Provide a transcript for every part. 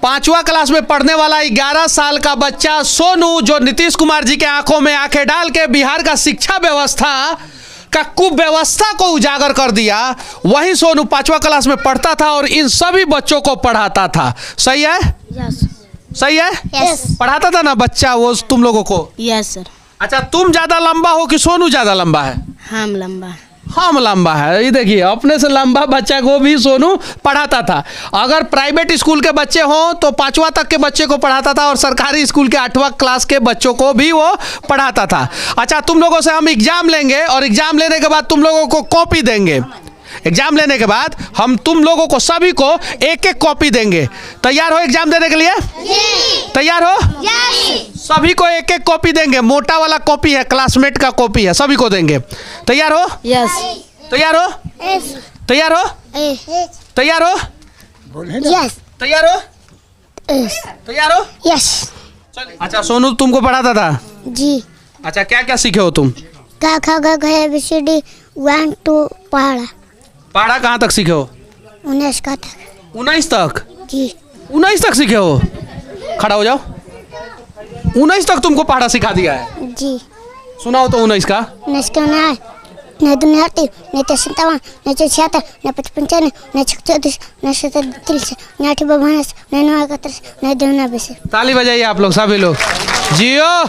5वां क्लास में पढ़ने वाला 11 साल का बच्चा सोनू, जो नीतीश कुमार जी के आंखों में आंखें डाल के बिहार का शिक्षा व्यवस्था का कुव्यवस्था को उजागर कर दिया, वही सोनू 5वां क्लास में पढ़ता था और इन सभी बच्चों को पढ़ाता था। सही है? यस। सही है? यस। पढ़ाता था ना बच्चा वो तुम लोगों को? Yes sir. अच्छा, तुम ज्यादा लंबा हो कि सोनू ज्यादा लंबा है? हम लंबा। हम लंबा है। ये देखिए, अपने से लंबा बच्चा को भी सोनू पढ़ाता था। अगर प्राइवेट स्कूल के बच्चे हों तो 5वां तक के बच्चे को पढ़ाता था और सरकारी स्कूल के 8वां क्लास के बच्चों को भी वो पढ़ाता था। अच्छा, तुम लोगों से हम एग्जाम लेंगे और एग्जाम लेने के बाद तुम लोगों को कॉपी देंगे। एग्जाम लेने के बाद हम तुम लोगों को सभी को एक एक कॉपी देंगे। तैयार हो एग्जाम देने के लिए? तैयार हो? सभी को एक एक कॉपी देंगे। मोटा वाला कॉपी है, क्लासमेट का कॉपी है, सभी को देंगे। तैयार हो? यस। तैयार हो? तैयार हो? तैयार हो? यस। तैयार हो? तैयार हो? यस। अच्छा सोनू, तुमको पढ़ाता था? जी। अच्छा, क्या क्या सीखे हो तुम? का खा ग घ ABCD 1 2 पढ़ा। पढ़ा कहाँ तक सीखे हो? 19 का तक। 19 तक? जी। 19 तक सीखे हो? खड़ा हो जाओ। 19 तक तुमको पढ़ा सिखा दिया है? जी। सुनाओ तो 19 का। 19 का ना नहीं 59 नहीं 57 नहीं 76 नहीं 55 नहीं 36 नहीं 37 नहीं 8 52 नहीं 9 31 नहीं 2 ताली बजाइए आप लोग, सभी लोग। जियो।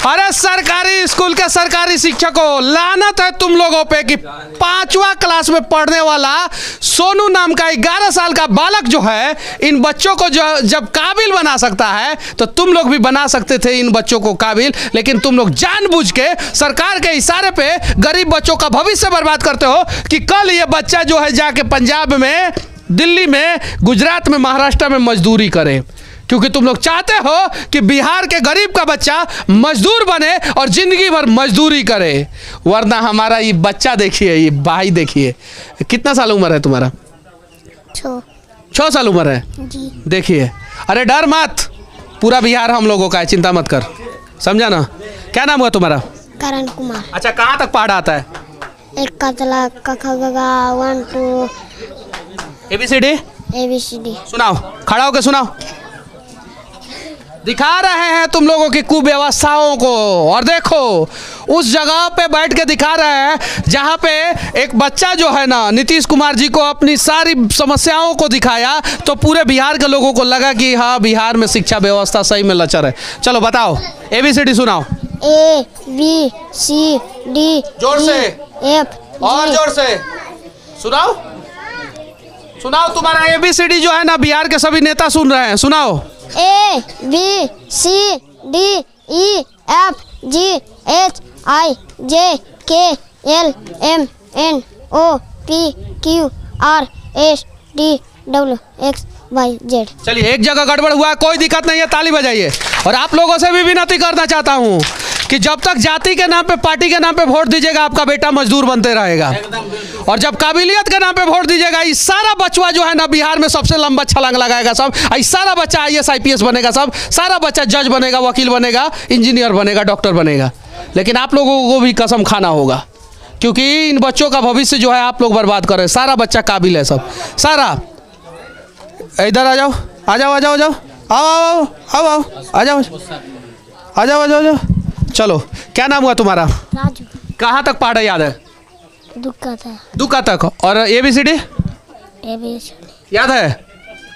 अरे सरकारी स्कूल के सरकारी शिक्षकों, लानत है तुम लोगों पे कि 5वां क्लास में पढ़ने वाला सोनू नाम का 11 साल का बालक जो है, इन बच्चों को जब काबिल बना सकता है तो तुम लोग भी बना सकते थे इन बच्चों को काबिल। लेकिन तुम लोग जानबूझ के सरकार के इशारे पे गरीब बच्चों का भविष्य बर्बाद करते हो कि कल ये बच्चा जो है जाके पंजाब में, दिल्ली में, गुजरात में, महाराष्ट्र में मजदूरी करे। क्योंकि तुम लोग चाहते हो कि बिहार के गरीब का बच्चा मजदूर बने और जिंदगी भर मजदूरी करे। वरना हमारा ये बच्चा देखिए, ये भाई देखिए, कितना साल उम्र है तुम्हारा? 6 साल उम्र है जी। देखिए। अरे डर मत, पूरा बिहार हम लोगों का है, चिंता मत कर, समझा ना? क्या नाम हुआ तुम्हारा? करण कुमार। अच्छा, कहाँ तक पढ़ा आता है? 1 का तला क ख ग घ 1 2 ABCD। सुनाओ, खड़ा होकर सुनाओ। दिखा रहे हैं तुम लोगों की कुव्यवस्थाओं को, और देखो उस जगह पे बैठ के दिखा रहे हैं जहां पे एक बच्चा जो है ना, नीतीश कुमार जी को अपनी सारी समस्याओं को दिखाया तो पूरे बिहार के लोगों को लगा कि हाँ, बिहार में शिक्षा व्यवस्था सही में लचर है। चलो बताओ, ABCD सुनाओ। ABCD। जोर से। F और जोर से सुनाओ। सुनाओ, तुम्हारा ABCD जो है ना, बिहार के सभी नेता सुन रहे हैं, सुनाओ। ABCD E F G H I J K L M N O P Q R S T W X Y Z। चलिए, एक जगह गड़बड़ हुआ है, कोई दिक्कत नहीं है, ताली बजाइए। और आप लोगों से भी विनती करना चाहता हूँ कि जब तक जाति के नाम पे, पार्टी के नाम पे वोट दीजिएगा, आपका बेटा मजदूर बनते रहेगा। और जब काबिलियत के नाम पे वोट दीजिएगा, इस सारा बचवा जो है ना, बिहार में सबसे लंबा छलांग लगाएगा सब। इस सारा बच्चा IAS IPS बनेगा, सब सारा बच्चा जज बनेगा, वकील बनेगा, इंजीनियर बनेगा, डॉक्टर बनेगा। लेकिन आप लोगों को भी कसम खाना होगा, क्योंकि इन बच्चों का भविष्य जो है आप लोग बर्बाद कर रहे हैं। सारा बच्चा काबिल है, सब सारा। इधर आ जाओ, आ जाओ, आ जाओ, आ जाओ, आओ आओ आओ आओ, आ जाओ, आ जाओ, आ जाओ, आ जाओ। चलो, क्या नाम हुआ तुम्हारा? राजू। कहाँ तक पढ़ा याद है? दुका तक। और ABCD याद है?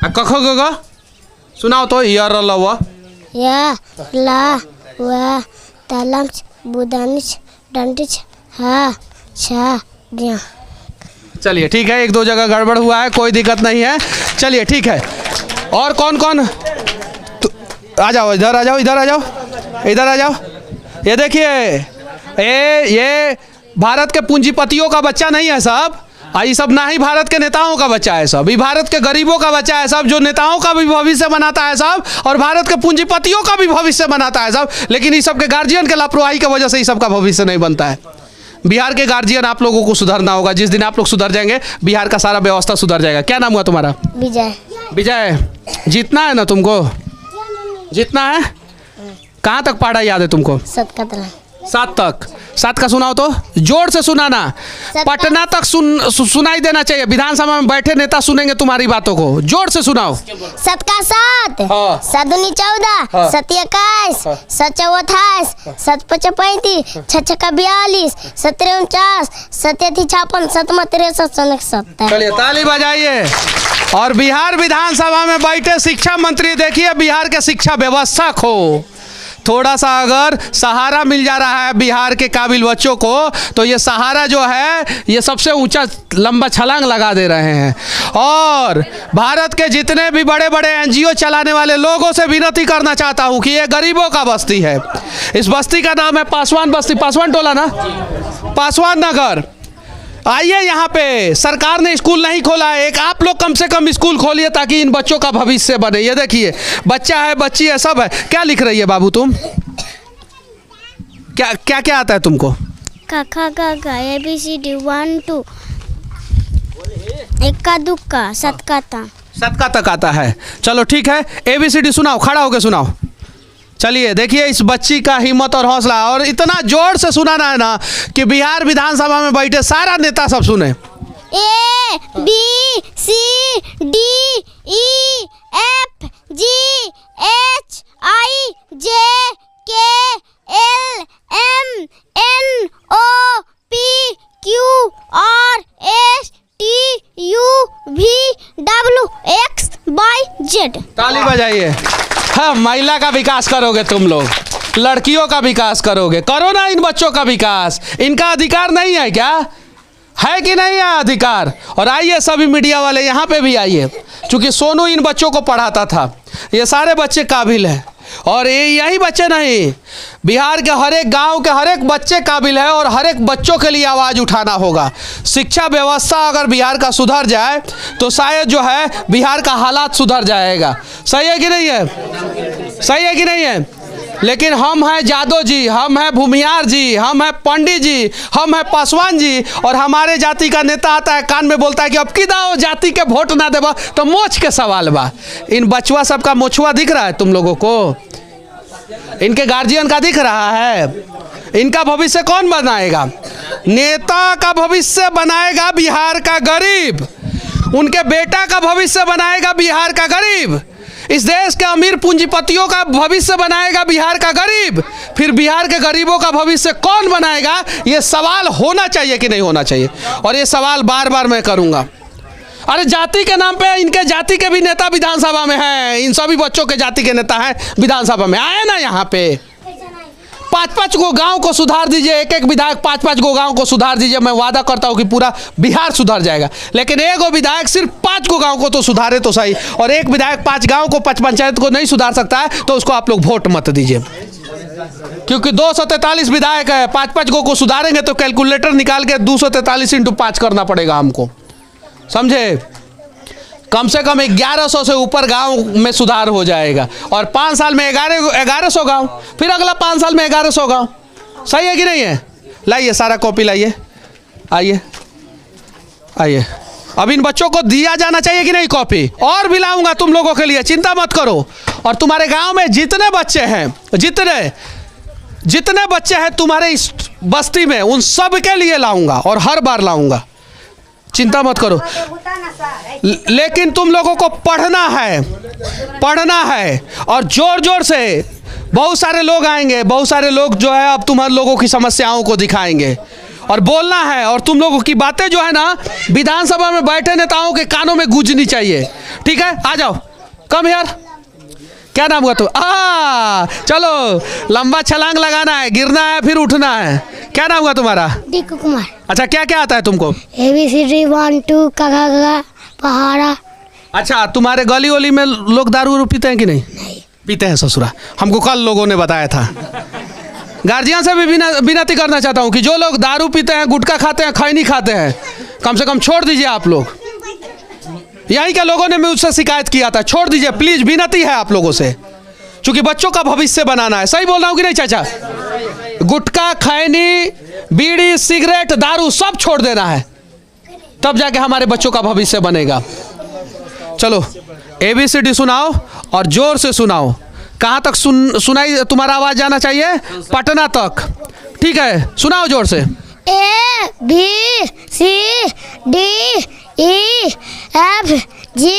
क ख ग घ सुनाओ तो। यार ला वा तलंच बुदानिच डंडिच हा छा दिया। चलिए ठीक है, 1-2 जगह गड़बड़ हुआ है, कोई दिक्कत नहीं है। चलिए ठीक है। और कौन कौन? आ जाओ, इधर आ जाओ, इधर आ जाओ, इधर आ जाओ। ये देखिए, ये भारत के पूंजीपतियों का बच्चा नहीं है सब। ये सब ना ही भारत के नेताओं का बच्चा है सब, ये भारत के गरीबों का बच्चा है सब, जो नेताओं का भी भविष्य बनाता है सब, और भारत के पूंजीपतियों का भी भविष्य बनाता है सब। लेकिन इस सब के गार्जियन के लापरवाही की वजह से इस सब का भविष्य नहीं बनता है। बिहार के गार्जियन आप लोगों को सुधरना होगा। जिस दिन आप लोग सुधर जाएंगे, बिहार का सारा व्यवस्था सुधर जाएगा। क्या नाम हुआ तुम्हारा? विजय। विजय, जीतना है ना तुमको? जीतना है? कहाँ तक पढ़ा याद है तुमको? 7 का तला। 7 तक। 7 का सुनाओ तो, जोर से सुनाना। पटना तक सुनाई देना चाहिए। विधानसभा में बैठे नेता सुनेंगे तुम्हारी बातों को। जोर से सुनाओ। 7 का 7, हाँ। 7 दूनी 14, 7 21, 7 चौवा 28, 7 पचा 35, 6 छक्का 42, 7 49, 7 56, 7 63, 7 चलिए ताली बजाइए। और बिहार विधानसभा में बैठे शिक्षा मंत्री, देखिए बिहार के शिक्षा व्यवस्था को थोड़ा सा अगर सहारा मिल जा रहा है बिहार के काबिल बच्चों को, तो ये सहारा जो है ये सबसे ऊंचा लंबा छलांग लगा दे रहे हैं। और भारत के जितने भी बड़े बड़े एनजीओ चलाने वाले लोगों से विनती करना चाहता हूं कि ये गरीबों का बस्ती है। इस बस्ती का नाम है पासवान बस्ती, पासवान टोला ना, पासवान नगर। आइए यहाँ पे, सरकार ने स्कूल नहीं खोला है, एक आप लोग कम से कम स्कूल खोलिए ताकि इन बच्चों का भविष्य बने। ये देखिए बच्चा है, बच्ची है, सब है। क्या लिख रही है बाबू तुम? क्या क्या क्या आता है तुमको? का खा गा गा ABCD 1 2, इक्का दुक्का सतका ता। सतका तक आता है। चलो ठीक है, ABCD सुनाओ, खड़ा होके सुनाओ। चलिए देखिए इस बच्ची का हिम्मत और हौसला, और इतना जोर से सुनाना है ना कि बिहार विधानसभा में बैठे सारा नेता सब सुने। ABCDEFGHIJKLMNOPQRSTUVWXYZ। ताली बजाइए। हाँ, महिला का विकास करोगे तुम लोग, लड़कियों का विकास करोगे, करो ना इन बच्चों का विकास। इनका अधिकार नहीं है क्या? है कि नहीं है अधिकार? और आइए सभी मीडिया वाले यहाँ पे भी आइए, क्योंकि सोनू इन बच्चों को पढ़ाता था। ये सारे बच्चे काबिल हैं, और ये यही बच्चे नहीं, बिहार के हर एक गांव के हर एक बच्चे काबिल है, और हर एक बच्चों के लिए आवाज़ उठाना होगा। शिक्षा व्यवस्था अगर बिहार का सुधर जाए तो शायद जो है बिहार का हालात सुधर जाएगा। सही है कि नहीं है? सही है कि नहीं है? लेकिन हम हैं जादव जी, हम हैं भूमिहार जी, हम हैं पंडित जी, हम हैं पासवान जी, और हमारे जाति का नेता आता है कान में बोलता है कि अब की दाओ जाति के वोट ना देबा तो मोछ के सवाल बा। इन बचवा सबका मोछुआ दिख रहा है तुम लोगों को? इनके गार्जियन का दिख रहा है? इनका भविष्य कौन बनाएगा? नेता का भविष्य बनाएगा बिहार का गरीब, उनके बेटा का भविष्य बनाएगा बिहार का गरीब, इस देश के अमीर पूंजीपतियों का भविष्य बनाएगा बिहार का गरीब। फिर बिहार के गरीबों का भविष्य कौन बनाएगा? ये सवाल होना चाहिए कि नहीं होना चाहिए? और ये सवाल बार बार मैं करूंगा। अरे जाति के नाम पे इनके जाति के भी नेता विधानसभा में हैं, इन सभी बच्चों के जाति के नेता हैं विधानसभा में। आए ना यहाँ पे, 5-5 गो गांव को सुधार दीजिए, एक विधायक 5-5 गो गांव को सुधार दीजिए, मैं वादा करता हूं कि पूरा बिहार सुधर जाएगा। लेकिन एक विधायक सिर्फ 5 गो गांव को तो सुधारे तो सही, और एक विधायक 5 गांव को 5 पंचायत को नहीं सुधार सकता है, तो उसको आप लोग वोट मत दीजिए। क्योंकि 243 विधायक है, 5-5 गो को सुधारेंगे तो कैलकुलेटर निकाल के 243 × 5 करना पड़ेगा हमको, समझे? कम से कम 1100 से ऊपर गांव में सुधार हो जाएगा, और 5 साल में 1100 गांव, फिर अगला 5 साल में 1100 गांव। सही है कि नहीं है? लाइए सारा कॉपी लाइए, आइए आइए। अब इन बच्चों को दिया जाना चाहिए कि नहीं कॉपी? और भी लाऊंगा तुम लोगों के लिए, चिंता मत करो। और तुम्हारे गांव में जितने बच्चे हैं, जितने बच्चे हैं तुम्हारे इस बस्ती में, उन सब के लिए लाऊंगा, और हर बार लाऊंगा, चिंता मत करो। लेकिन तुम लोगों को पढ़ना है, और जोर जोर से। बहुत सारे लोग आएंगे, बहुत सारे लोग जो है अब तुम्हारे लोगों की समस्याओं को दिखाएंगे, और बोलना है। और तुम लोगों की बातें जो है ना विधानसभा में बैठे नेताओं के कानों में गूंजनी चाहिए। ठीक है, आ जाओ, कम यार। क्या नाम हुआ तो? चलो, लंबा छलांग लगाना है, गिरना है, फिर उठना है। क्या नाम हुआ तुम्हारा? दीकू कुमार। अच्छा, क्या क्या आता है तुमको? ABCD 1 2 का पहाड़ा। अच्छा, तुम्हारे गली वली में लोग दारू पीते हैं कि नहीं? पीते हैं ससुरा, हमको कल लोगों ने बताया था। गार्जियन से भी विनती करना चाहता हूँ कि जो लोग दारू पीते हैं, गुटखा खाते हैं, खैनी खाते हैं, कम से कम छोड़ दीजिए आप लोग। यहीं के लोगों ने मुझसे शिकायत किया था, छोड़ दीजिए प्लीज, विनती है आप लोगों से, क्योंकि बच्चों का भविष्य बनाना है। सही बोल रहा हूँ कि नहीं चाचा? गुटखा, खैनी, बीड़ी, सिगरेट, दारू सब छोड़ देना है, तब जाके हमारे बच्चों का भविष्य बनेगा। चलो ABCD सुनाओ, और जोर से सुनाओ। कहाँ तक सुनाई तुम्हारा आवाज जाना चाहिए? पटना तक। ठीक है, सुनाओ जोर से। A B C D E F G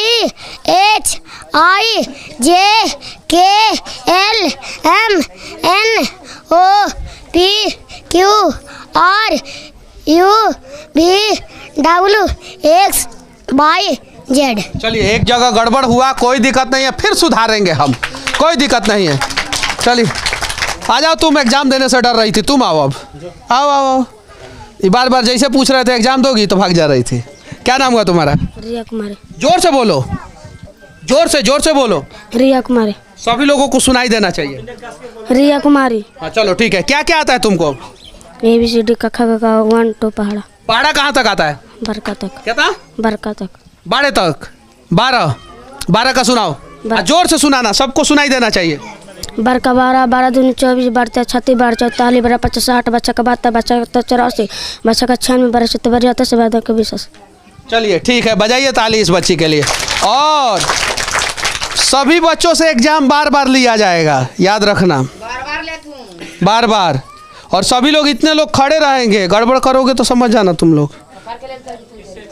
H I J K L M N O P Q R U V W X Y Z। चलिए, एक जगह गड़बड़ हुआ, कोई दिक्कत नहीं है, फिर सुधारेंगे हम, कोई दिक्कत नहीं है। चलिए आ जाओ, तुम एग्जाम देने से डर रही थी, तुम आओ अब, आओ आओ आओ। ये बार बार जैसे पूछ रहे थे एग्जाम दोगी तो भाग जा रही थी। क्या नाम हुआ तुम्हारा? रिया कुमारी। जोर से बोलो, जोर से बोलो। रिया कुमारी। सभी लोगों को सुनाई देना चाहिए। रिया कुमारी। हाँ चलो ठीक है। क्या क्या आता है तुमको? ABCD कखा कखा 1 2 पहाड़ा। पहाड़ा कहाँ तक आता है? बरका तक। क्या था? बरका तक। 12 तक। 12 का सुनाओ। जोर से सुनाना, सबको सुनाई देना चाहिए। बरका 12 12 दूनी 24 बढ़ते 36 बढ़ 44 बढ़ 50 60 बच्चा का 72 बच्चा का 84 बच्चा का 96 बढ़ 77 से बढ़ के 20। चलिए ठीक है, बजाइए ताली इस बच्ची के लिए। और सभी बच्चों से एग्जाम बार बार लिया जाएगा, याद रखना, बार बार। और सभी लोग, इतने लोग खड़े रहेंगे, गड़बड़ करोगे तो समझ जाना तुम लोग,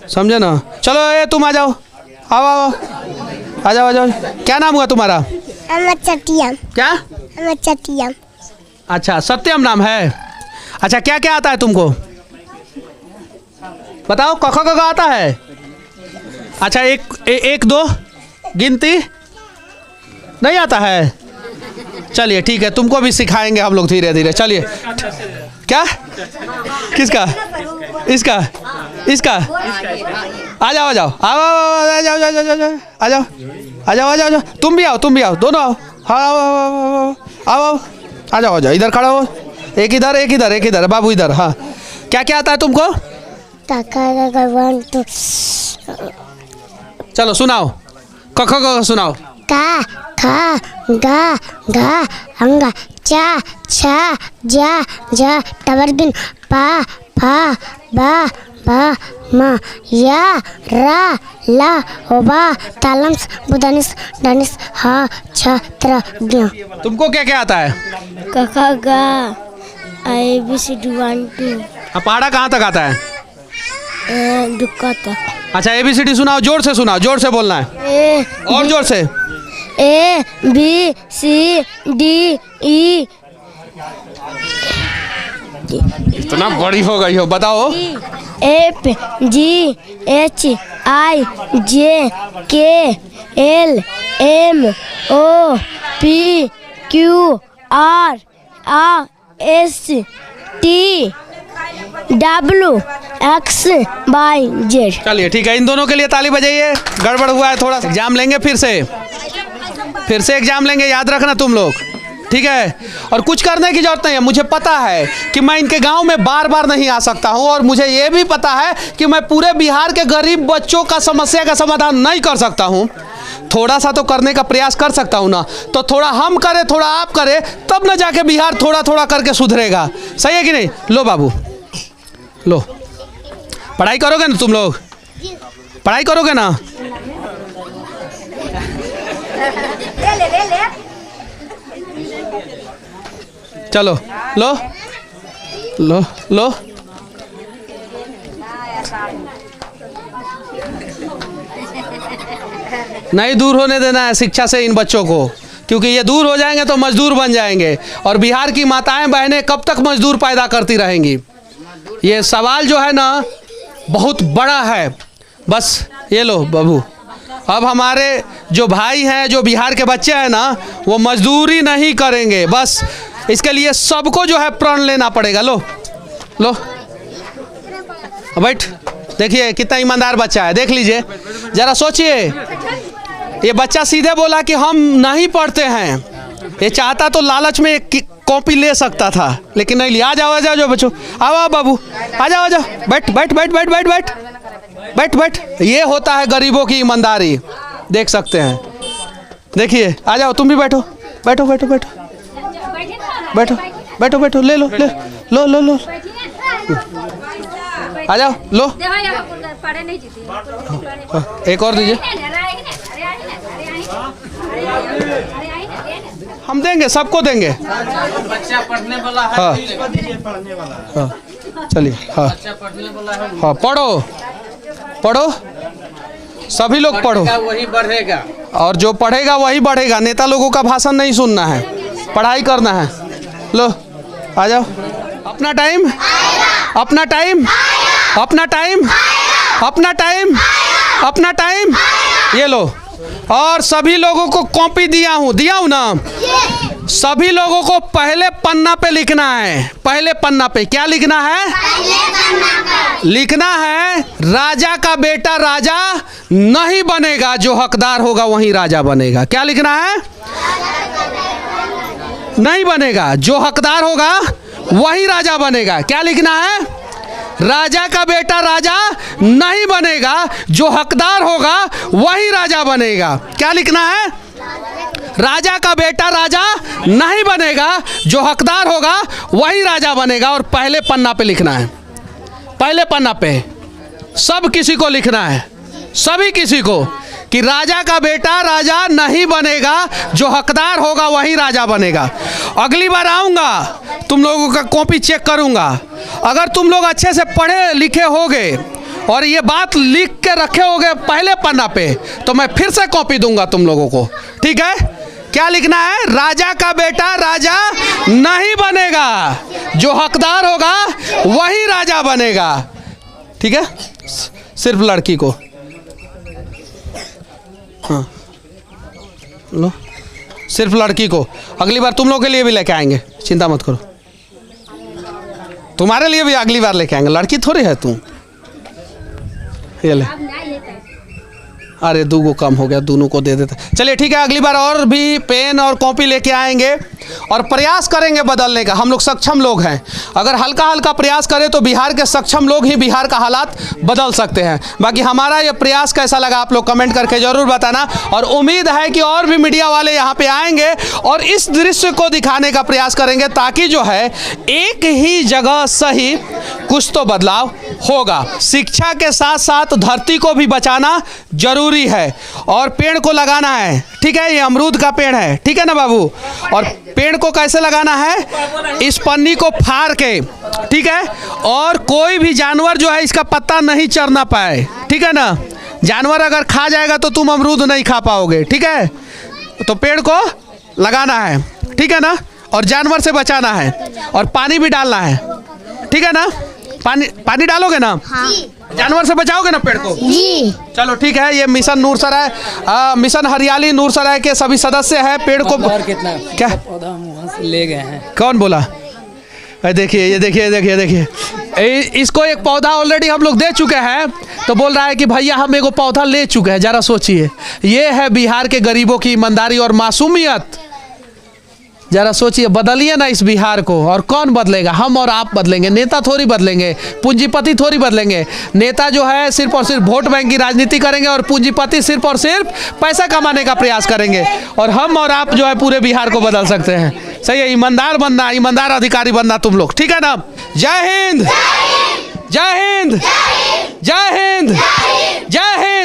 समझे ना। चलो ये तुम आ जाओ, आओ आओ आ जाओ आ जाओ। क्या नाम हुआ तुम्हारा? अमित चटिया। क्या? अमित चटिया। अच्छा, सत्यम नाम है। अच्छा, क्या क्या आता है तुमको? बताओ। क ख ग घ आता है? अच्छा, एक दो गिनती नहीं आता है? चलिए ठीक है, तुमको भी सिखाएंगे हम लोग धीरे धीरे। चलिए। क्या? किसका? इसका? इसका? आ जाओ आ जाओ आओ आ जाओ आ जाओ आ जाओ आ जाओ आ जाओ। तुम भी आओ, दोनों आओ। हाँ आओ आ जाओ इधर खड़ा हो। एक इधर बाबू इधर। हाँ, क्या क्या आता है तुमको? चलो सुनाओ, क ख ग सुनाओ। का खा गा घा अंगा चा छा जा जा टबरबिन पा फा बा बा मा या रा ला होबा तालम्स बुदानिस दानिस हा छा त्रा ज्ञ। तुमको क्या क्या आता है? कखा गा ABCD 1 2। पहाड़ा कहाँ तक आता है? दुक्का तक। अच्छा, ABCD सुनाओ, जोर से सुनाओ, जोर से बोलना है। और जोर से। A B C D E। इतना बड़ी हो गई हो, बताओ। F G H I J K L M O P Q R S T W X Y Z। चलिए ठीक है, इन दोनों के लिए ताली बजाइए। गड़बड़ हुआ है थोड़ा। एग्जाम लेंगे फिर से एग्जाम लेंगे, याद रखना तुम लोग, ठीक है। और कुछ करने की जरूरत नहीं है। मुझे पता है कि मैं इनके गांव में बार बार नहीं आ सकता हूं, और मुझे ये भी पता है कि मैं पूरे बिहार के गरीब बच्चों का समस्या का समाधान नहीं कर सकता हूं। थोड़ा सा तो करने का प्रयास कर सकता हूं ना। तो थोड़ा हम करें, थोड़ा आप करें, तब ना जाके बिहार थोड़ा थोड़ा करके सुधरेगा। सही है कि नहीं? लो बाबू लो, पढ़ाई करोगे ना तुम लोग? पढ़ाई करोगे ना? चलो लो लो लो। नहीं दूर होने देना है शिक्षा से इन बच्चों को, क्योंकि ये दूर हो जाएंगे तो मजदूर बन जाएंगे, और बिहार की माताएं बहनें कब तक मजदूर पैदा करती रहेंगी। ये सवाल जो है ना बहुत बड़ा है। बस ये लो बाबू, अब हमारे जो भाई हैं, जो बिहार के बच्चे हैं ना, वो मजदूरी नहीं करेंगे। बस इसके लिए सबको जो है प्रण लेना पड़ेगा। लो लो बैठ, देखिए कितना ईमानदार बच्चा है, देख लीजिए जरा सोचिए। ये बच्चा सीधे बोला कि हम नहीं पढ़ते हैं। ये चाहता तो लालच में एक कॉपी ले सकता था, लेकिन नहीं लिया। आ जाओ जो बच्चों, आओ बाबू, आ जाओ बैठ बैठ बैठ बैठ बैठ बैठ बैठ बैठ। ये होता है गरीबों की ईमानदारी, देख सकते हैं। देखिए आ जाओ, तुम भी बैठो बैठो बैठो बैठो बैठो बैठो बैठो। ले लो ले लो लो लो, आ जाओ लो। एक और दीजिए। हम देंगे, सबको देंगे। बच्चा पढ़ने वाला है। हाँ हाँ चलिए। हाँ बच्चा पढ़ने वाला है। हाँ पढ़ो पढ़ो, सभी लोग पढ़ो, वही बढ़ेगा। और जो पढ़ेगा वही बढ़ेगा। नेता लोगों का भाषण नहीं सुनना है, पढ़ाई करना है। लो आ जाओ। अपना टाइम, अपना टाइम, अपना टाइम, अपना टाइम, अपना टाइम, ये लो। और सभी लोगों को कॉपी दिया हूँ ना। सभी लोगों को पहले पन्ना पे लिखना है। पहले पन्ना पे क्या लिखना है? लिखना है राजा का बेटा राजा नहीं बनेगा, जो हकदार होगा वही राजा बनेगा। क्या लिखना है? नहीं बनेगा, जो हकदार होगा वही राजा बनेगा। क्या लिखना है? राजा का बेटा राजा नहीं बनेगा, जो हकदार होगा वही राजा बनेगा। क्या लिखना है? राजा का बेटा राजा नहीं बनेगा, जो हकदार होगा वही राजा बनेगा। और पहले पन्ना पे लिखना है, पहले पन्ना पे सब किसी को लिखना है, सभी किसी को, कि राजा का बेटा राजा नहीं बनेगा, जो हकदार होगा वही राजा बनेगा। अगली बार आऊँगा तुम लोगों का कॉपी चेक करूँगा। अगर तुम लोग अच्छे से पढ़े लिखे होगे और ये बात लिख के रखे होगे पहले पन्ना पे, तो मैं फिर से कॉपी दूंगा तुम लोगों को। ठीक है? क्या लिखना है? राजा का बेटा राजा नहीं बनेगा, जो हकदार होगा वही राजा बनेगा। ठीक है? सिर्फ लड़की को। हाँ लो, सिर्फ लड़की को। अगली बार तुम लोग के लिए भी लेके आएंगे, चिंता मत करो। तुम्हारे लिए भी अगली बार लेके आएंगे, लड़की थोड़ी है तू। ये ले, अरे दो गो कम हो गया, दोनों को दे देते। चलिए ठीक है, अगली बार और भी पेन और कॉपी लेके आएंगे और प्रयास करेंगे बदलने का। हम लोग सक्षम लोग हैं, अगर हल्का हल्का प्रयास करें तो बिहार के सक्षम लोग ही बिहार का हालात बदल सकते हैं। बाकी हमारा ये प्रयास कैसा लगा आप लोग कमेंट करके ज़रूर बताना। और उम्मीद है कि और भी मीडिया वाले यहाँ पे आएंगे और इस दृश्य को दिखाने का प्रयास करेंगे, ताकि जो है एक ही जगह सही कुछ तो बदलाव होगा। शिक्षा के साथ साथ धरती को भी बचाना जरूरी है और पेड़ को लगाना है। ठीक है? ये अमरूद का पेड़ है, ठीक है ना बाबू? और पेड़ को कैसे लगाना है? इस पन्नी को फाड़ के, ठीक है? और कोई भी जानवर जो है इसका पत्ता नहीं चरना पाए। ठीक है ना? जानवर अगर खा जाएगा तो तुम अमरूद नहीं खा पाओगे। ठीक है? तो पेड़ को लगाना है, ठीक है ना? और जानवर से बचाना है और पानी भी डालना है। ठीक है ना? पानी डालोगे ना? हाँ। जानवर से बचाओगे ना पेड़ को? जी। चलो ठीक है। ये मिशन नूरसराय, मिशन हरियाली नूरसराय के सभी सदस्य हैं। पेड़ को कितना क्या पौधा हम वहाँ से ले गए हैं? कौन बोला? देखिए, ये देखिए, देखिए, देखिए, इसको एक पौधा ऑलरेडी हम लोग दे चुके हैं, तो बोल रहा है कि भैया हम एगो पौधा ले चुके हैं। जरा सोचिए, ये है बिहार के गरीबों की ईमानदारी और मासूमियत। जरा सोचिए, बदलिए ना इस बिहार को। और कौन बदलेगा? हम और आप बदलेंगे, नेता थोड़ी बदलेंगे, पूंजीपति थोड़ी बदलेंगे। नेता जो है सिर्फ और सिर्फ वोट बैंक की राजनीति करेंगे और पूंजीपति सिर्फ और सिर्फ पैसा कमाने का प्रयास करेंगे। और हम और आप जो है पूरे बिहार को बदल सकते हैं। सही है? ईमानदार बनना, ईमानदार अधिकारी बनना तुम लोग। ठीक है ना? जय हिंद, जय हिंद, जय हिंद, जय हिंद।